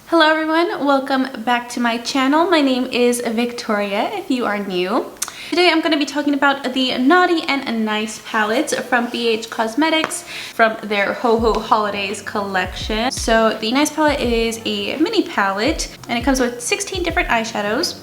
Hello everyone, welcome back to my channel. My name is Victoria if you are new. Today I'm going to be talking about the Naughty and Nice palettes from BH Cosmetics from their Ho Ho Holidays collection. So the Nice palette is a mini palette and it comes with 16 different eyeshadows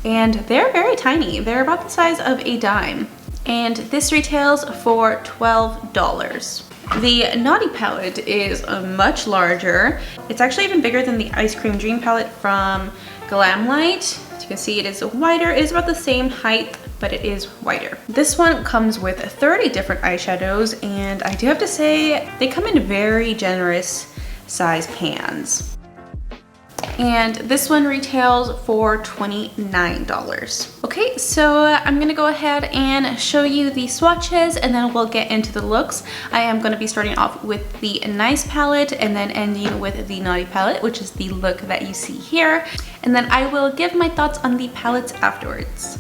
and they're very tiny. They're about the size of a dime and this retails for $12. The Naughty palette is much larger. It's actually even bigger than the Ice Cream Dream palette from Glamlight. As you can see, it is wider. It is about the same height, but it is wider. This one comes with 30 different eyeshadows, and I do have to say, they come in very generous size pans. And this one retails for $29. Okay, so I'm gonna go ahead and show you the swatches and then we'll get into the looks. I am gonna be starting off with the Nice palette and then ending with the Naughty palette, which is the look that you see here. And then I will give my thoughts on the palettes afterwards.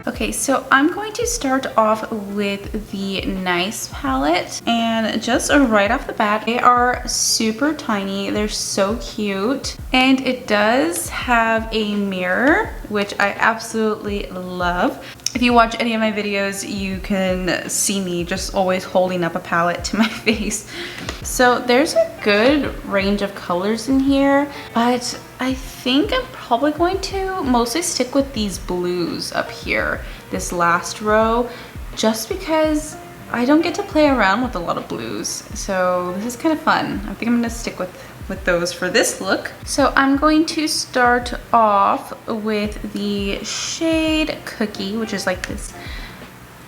Okay, so I'm going to start off with the Nice palette, and just right off the bat, they are super tiny. They're so cute, and it does have a mirror, which I absolutely love. If you watch any of my videos, you can see me just always holding up a palette to my face. So there's a good range of colors in here, but I think I'm probably going to mostly stick with these blues up here, this last row, just because I don't get to play around with a lot of blues. So this is kind of fun. I think I'm gonna stick with those for this look. So I'm going to start off with the shade Cookie, which is like this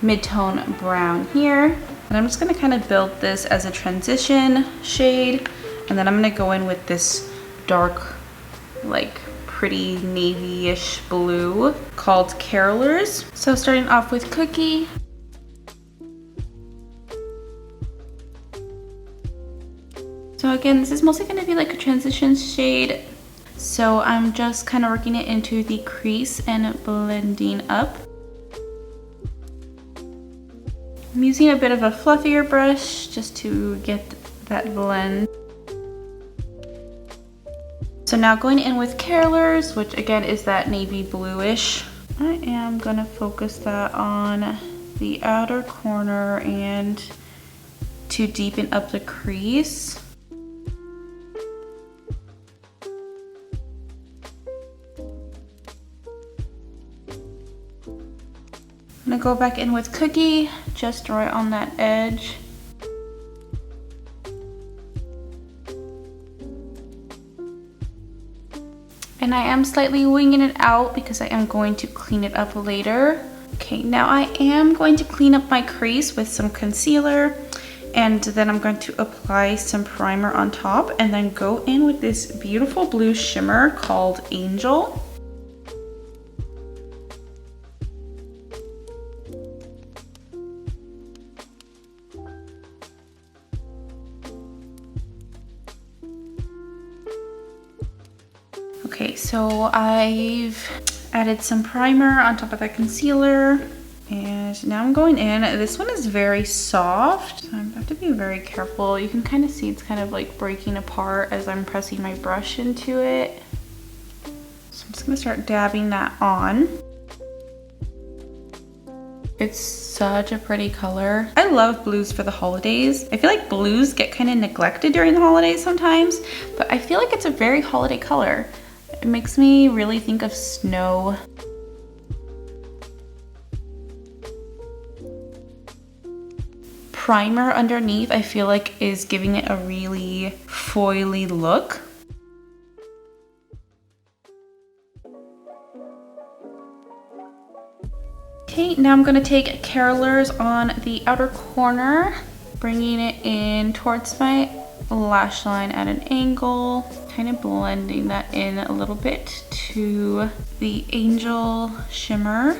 mid-tone brown here. And I'm just gonna kind of build this as a transition shade. And then I'm gonna go in with this dark, like pretty navy-ish blue called Carolers. So starting off with Cookie. So again, this is mostly going to be like a transition shade. So I'm just kind of working it into the crease and blending up. I'm using a bit of a fluffier brush just to get that blend. So now going in with Carolers, which again is that navy bluish. I am going to focus that on the outer corner and to deepen up the crease. I'm gonna go back in with Cookie, just right on that edge. And I am slightly winging it out because I am going to clean it up later. Okay, now I am going to clean up my crease with some concealer, and then I'm going to apply some primer on top and then go in with this beautiful blue shimmer called Angel. Okay, so I've added some primer on top of that concealer, and now I'm going in. This one is very soft, so I have to be very careful. You can kind of see it's kind of like breaking apart as I'm pressing my brush into it. So I'm just gonna start dabbing that on. It's such a pretty color. I love blues for the holidays. I feel like blues get kind of neglected during the holidays sometimes, but I feel like it's a very holiday color. It makes me really think of snow. Primer underneath, I feel like, is giving it a really foily look. Okay, now I'm gonna take Carolers on the outer corner, bringing it in towards my lash line at an angle, kind of blending that in a little bit to the Angel shimmer.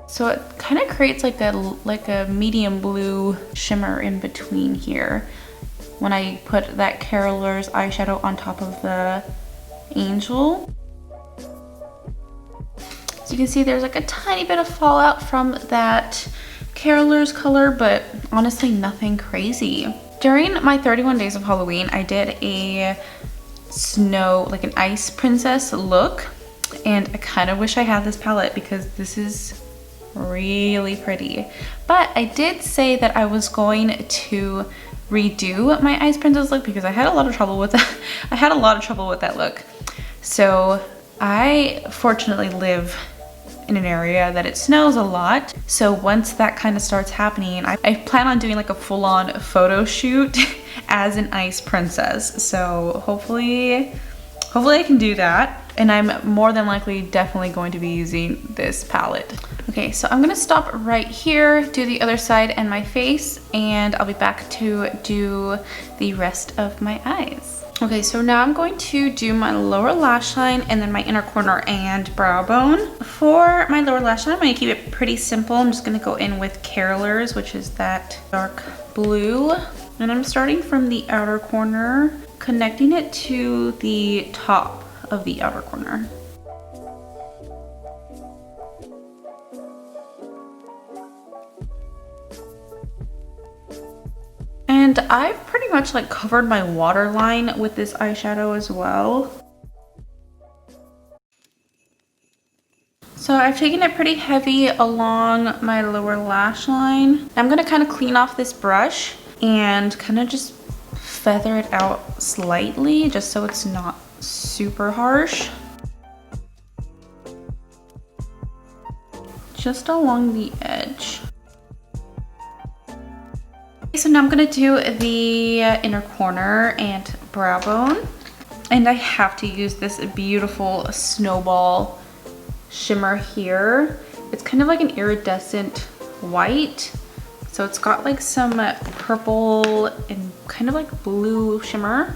So it kind of creates like a medium blue shimmer in between here when I put that Carolers eyeshadow on top of the Angel. So you can see there's like a tiny bit of fallout from that Carolers color, but honestly nothing crazy. During my 31 days of Halloween, I did a snow, like an ice princess look, and I kind of wish I had this palette because this is really pretty. But I did say that I was going to redo my ice princess look because I had a lot of trouble with that. I had a lot of trouble with that look. So I fortunately live in an area that it snows a lot. So once that kind of starts happening, I plan on doing like a full-on photo shoot as an ice princess. So hopefully I can do that. And I'm more than likely definitely going to be using this palette. Okay, so I'm gonna stop right here, do the other side and my face, and I'll be back to do the rest of my eyes. Okay, so now I'm going to do my lower lash line and then my inner corner and brow bone. For my lower lash line, I'm gonna keep it pretty simple. I'm just gonna go in with Carolers, which is that dark blue. And I'm starting from the outer corner, connecting it to the top of the outer corner. And I've pretty much like covered my waterline with this eyeshadow as well. So I've taken it pretty heavy along my lower lash line. I'm gonna kind of clean off this brush and kind of just feather it out slightly just so it's not super harsh. Just along the edge. So now I'm gonna do the inner corner and brow bone. And I have to use this beautiful snowball shimmer here. It's kind of like an iridescent white. So it's got like some purple and kind of like blue shimmer.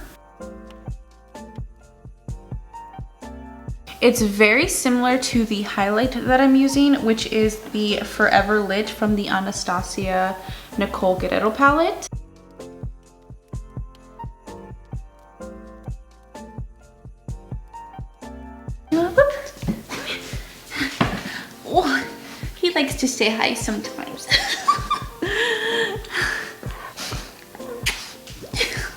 It's very similar to the highlight that I'm using, which is the Forever Lit from the Anastasia Nicole Guerriero palette. Oh, he likes to say hi sometimes.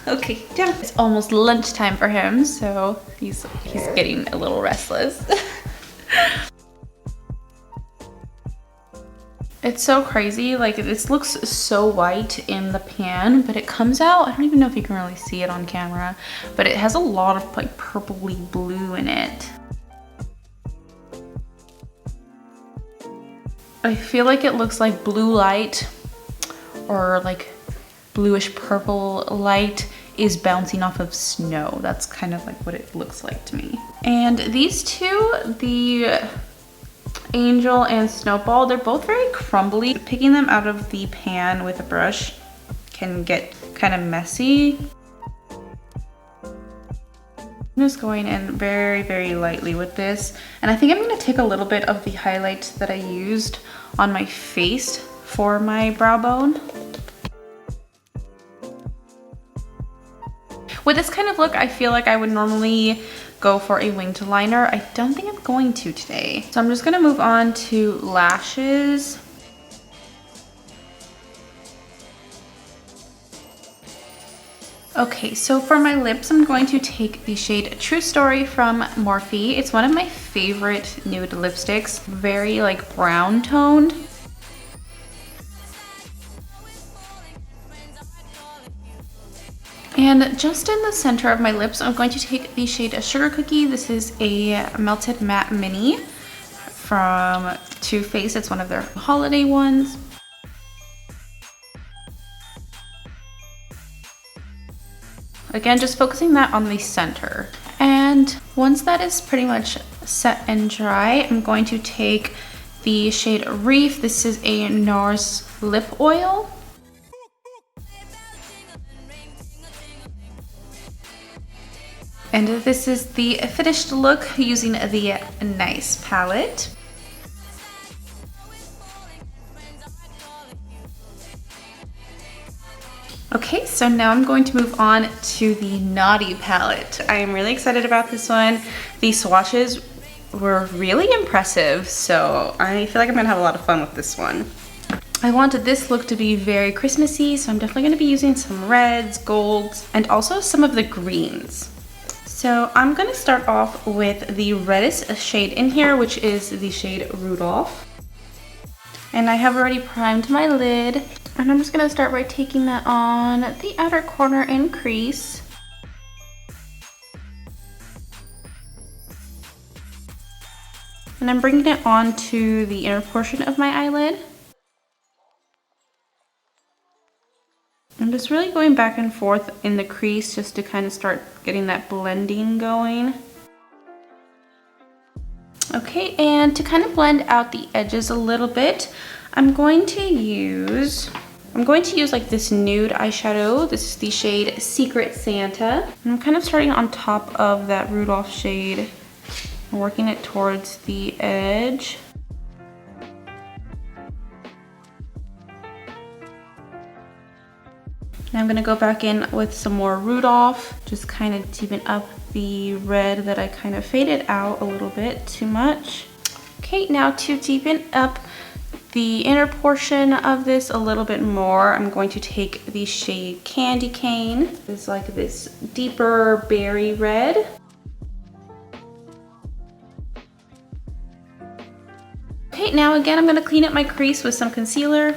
Okay, down. It's almost lunchtime for him, so he's getting a little restless. It's so crazy, like this looks so white in the pan, but it comes out, I don't even know if you can really see it on camera, but it has a lot of like purpley blue in it. I feel like it looks like blue light or like bluish purple light is bouncing off of snow. That's kind of like what it looks like to me. And these two, the Angel and Snowball, they're both very crumbly. Picking them out of the pan with a brush can get kind of messy. I'm just going in very, very lightly with this. And I think I'm gonna take a little bit of the highlight that I used on my face for my brow bone. With this kind of look, I feel like I would normally go for a winged liner. I don't think I'm going to today. So I'm just gonna move on to lashes. Okay, so for my lips, I'm going to take the shade True Story from Morphe. It's one of my favorite nude lipsticks, very like brown toned. And just in the center of my lips, I'm going to take the shade Sugar Cookie. This is a Melted Matte Mini from Too Faced. It's one of their holiday ones. Again, just focusing that on the center. And once that is pretty much set and dry, I'm going to take the shade Reef. This is a NARS lip oil. And this is the finished look using the Nice palette. Okay, so now I'm going to move on to the Naughty palette. I am really excited about this one. The swatches were really impressive, so I feel like I'm gonna have a lot of fun with this one. I wanted this look to be very Christmassy, so I'm definitely gonna be using some reds, golds, and also some of the greens. So I'm gonna start off with the reddest shade in here, which is the shade Rudolph. And I have already primed my lid. And I'm just gonna start by taking that on the outer corner and crease. And I'm bringing it onto the inner portion of my eyelid. I'm just really going back and forth in the crease just to kind of start getting that blending going. Okay, and to kind of blend out the edges a little bit, I'm going to use like this nude eyeshadow. This is the shade Secret Santa. And I'm kind of starting on top of that Rudolph shade and working it towards the edge. Now I'm gonna go back in with some more Rudolph, just kind of deepen up the red that I kind of faded out a little bit too much. Okay, now to deepen up the inner portion of this a little bit more, I'm going to take the shade Candy Cane. It's like this deeper berry red. Okay, now again, I'm gonna clean up my crease with some concealer.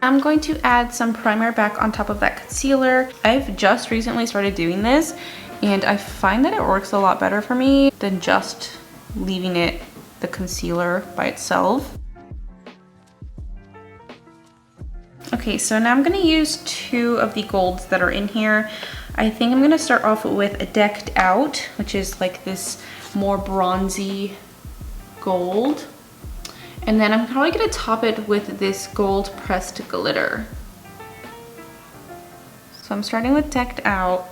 I'm going to add some primer back on top of that concealer. I've just recently started doing this and I find that it works a lot better for me than just leaving the concealer by itself. Okay, so now I'm gonna use two of the golds that are in here. I think I'm gonna start off with Decked Out, which is like this more bronzy gold. And then I'm probably gonna top it with this gold pressed glitter. So I'm starting with Decked Out.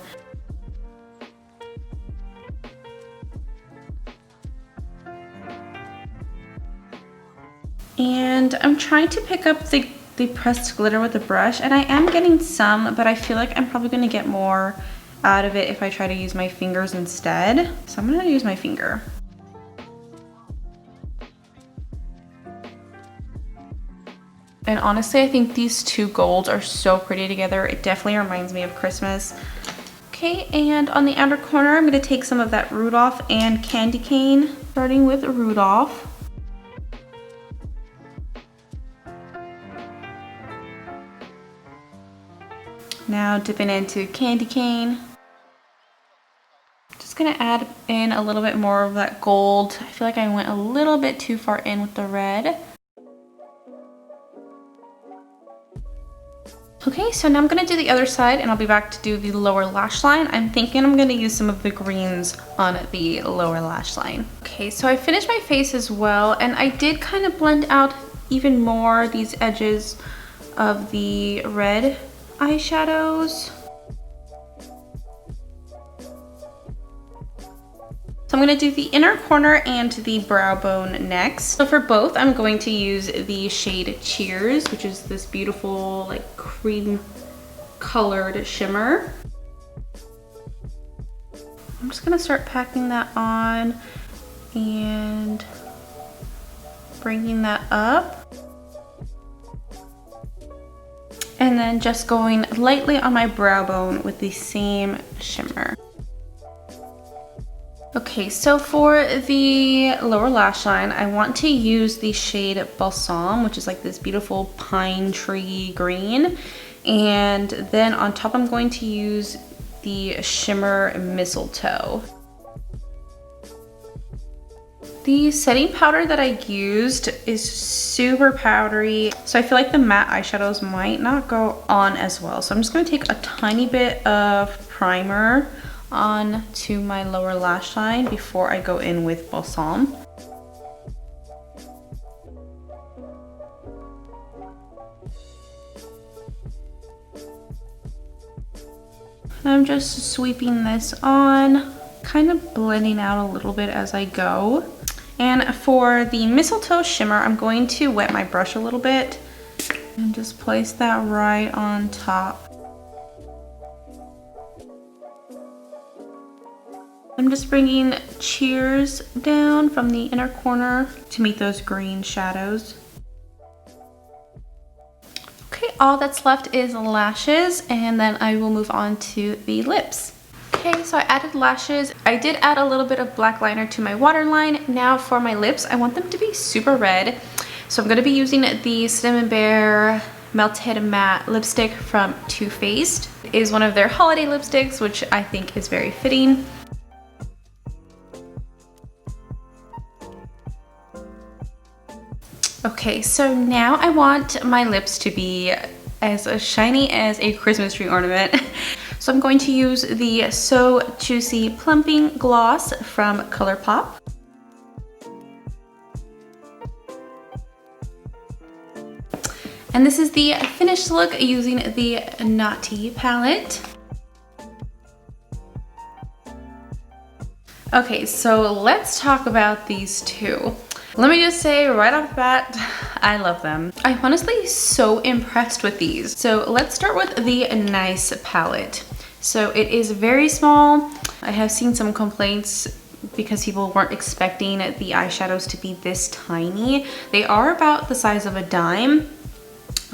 And I'm trying to pick up the pressed glitter with a brush, and I am getting some, but I feel like I'm probably gonna get more out of it if I try to use my fingers instead. So I'm gonna use my finger. And honestly, I think these two golds are so pretty together. It definitely reminds me of Christmas. Okay, and on the outer corner, I'm gonna take some of that Rudolph and Candy Cane, starting with Rudolph. Now dipping into Candy Cane. just gonna add in a little bit more of that gold. I feel like I went a little bit too far in with the red. Okay, so now I'm gonna do the other side and I'll be back to do the lower lash line. I'm thinking I'm gonna use some of the greens on the lower lash line. Okay, so I finished my face as well, and I did kind of blend out even more these edges of the red eyeshadows. So I'm going to do the inner corner and the brow bone next. So for both, I'm going to use the shade Cheers, which is this beautiful like cream colored shimmer. I'm just going to start packing that on and bringing that up. And then just going lightly on my brow bone with the same shimmer. Okay, so for the lower lash line, I want to use the shade Balsam, which is like this beautiful pine tree green. And then on top, I'm going to use the shimmer Mistletoe. The setting powder that I used is super powdery, so I feel like the matte eyeshadows might not go on as well. So I'm just going to take a tiny bit of primer on to my lower lash line before I go in with Balsam. I'm just sweeping this on, kind of blending out a little bit as I go. And for the Mistletoe shimmer, I'm going to wet my brush a little bit and just place that right on top. I'm just bringing Cheers down from the inner corner to meet those green shadows. Okay, all that's left is lashes, and then I will move on to the lips. Okay, so I added lashes. I did add a little bit of black liner to my waterline. Now for my lips, I want them to be super red. So I'm going to be using the Cinnamon Bear Melted Matte lipstick from Too Faced. It is one of their holiday lipsticks, which I think is very fitting. Okay, so now I want my lips to be as shiny as a Christmas tree ornament. So I'm going to use the So Juicy Plumping Gloss from Colourpop. And this is the finished look using the Naughty palette. Okay, so let's talk about these two. Let me just say right off the bat, I love them. I'm honestly so impressed with these. So let's start with the Nice palette. So it is very small. I have seen some complaints because people weren't expecting the eyeshadows to be this tiny. They are about the size of a dime.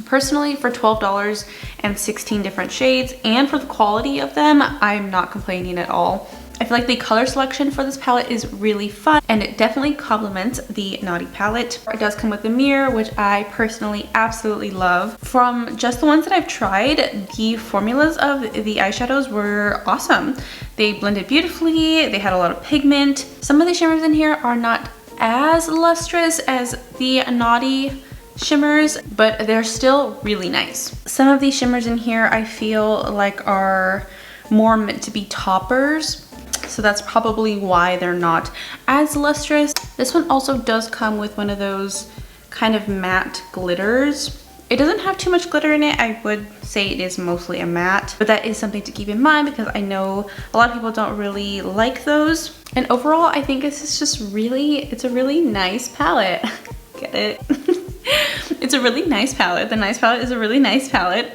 Personally, for $12 and 16 different shades, and for the quality of them, I'm not complaining at all. I feel like the color selection for this palette is really fun, and it definitely complements the Naughty palette. It does come with a mirror, which I personally absolutely love. From just the ones that I've tried, the formulas of the eyeshadows were awesome. They blended beautifully, they had a lot of pigment. Some of the shimmers in here are not as lustrous as the Naughty shimmers, but they're still really nice. Some of these shimmers in here I feel like are more meant to be toppers, so that's probably why they're not as lustrous. This one also does come with one of those kind of matte glitters. It doesn't have too much glitter in it. I would say it is mostly a matte, but that is something to keep in mind because I know a lot of people don't really like those. And overall, I think this is just it's a really nice palette. Get it? It's a really nice palette. The Nice palette is a really nice palette.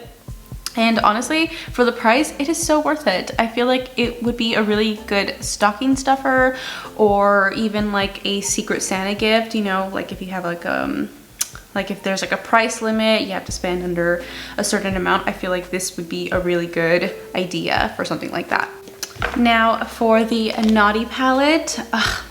And honestly, for the price, it is so worth it. I feel like it would be a really good stocking stuffer, or even like a Secret Santa gift, you know, like if you have like if there's like a price limit, you have to spend under a certain amount. I feel like this would be a really good idea for something like that. Now for the Naughty palette,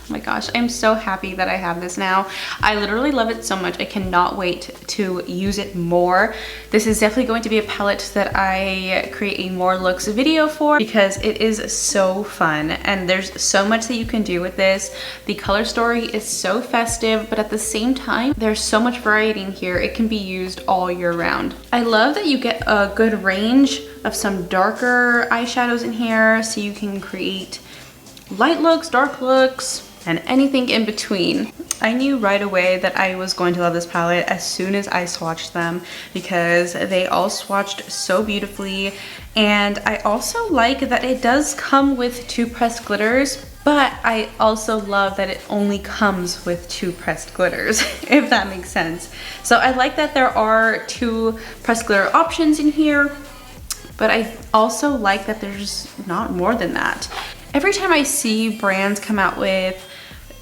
my gosh, I'm so happy that I have this now. I literally love it so much. I cannot wait to use it more. This is definitely going to be a palette that I create a more looks video for because it is so fun and there's so much that you can do with this. The color story is so festive, but at the same time, there's so much variety in here. It can be used all year round. I love that you get a good range of some darker eyeshadows in here so you can create light looks, dark looks, and anything in between. I knew right away that I was going to love this palette as soon as I swatched them because they all swatched so beautifully. And I also like that it does come with 2 pressed glitters, but I also love that it only comes with 2 pressed glitters, if that makes sense. So I like that there are 2 pressed glitter options in here, but I also like that there's not more than that. Every time I see brands come out with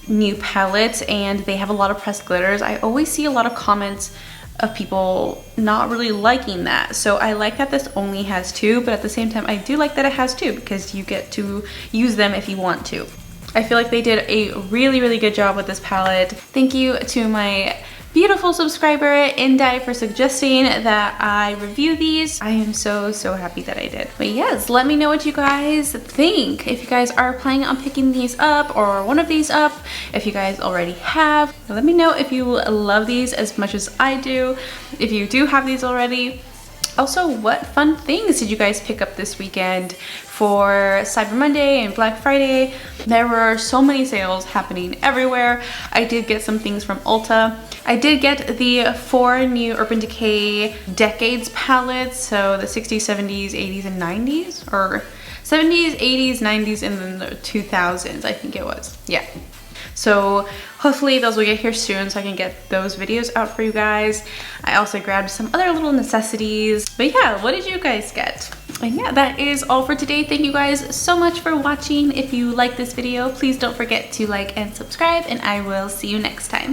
new palettes and they have a lot of pressed glitters, I always see a lot of comments of people not really liking that. So I like that this only has 2, but at the same time I do like that it has 2 because you get to use them if you want to. I feel like they did a really good job with this palette. Thank you to my beautiful subscriber Indai for suggesting that I review these. I am so happy that I did. But yes, let me know what you guys think. If you guys are planning on picking these up or one of these up, if you guys already have, let me know if you love these as much as I do, if you do have these already. Also, what fun things did you guys pick up this weekend for Cyber Monday and Black Friday? There were so many sales happening everywhere. I did get some things from Ulta. I did get the 4 new Urban Decay Decades palettes, so the 60s, 70s, 80s, and 90s, or 70s, 80s, 90s, and then the 2000s, I think it was. Yeah. So hopefully those will get here soon so I can get those videos out for you guys. I also grabbed some other little necessities. But yeah, what did you guys get? And yeah, that is all for today. Thank you guys so much for watching. If you like this video, please don't forget to like and subscribe, and I will see you next time.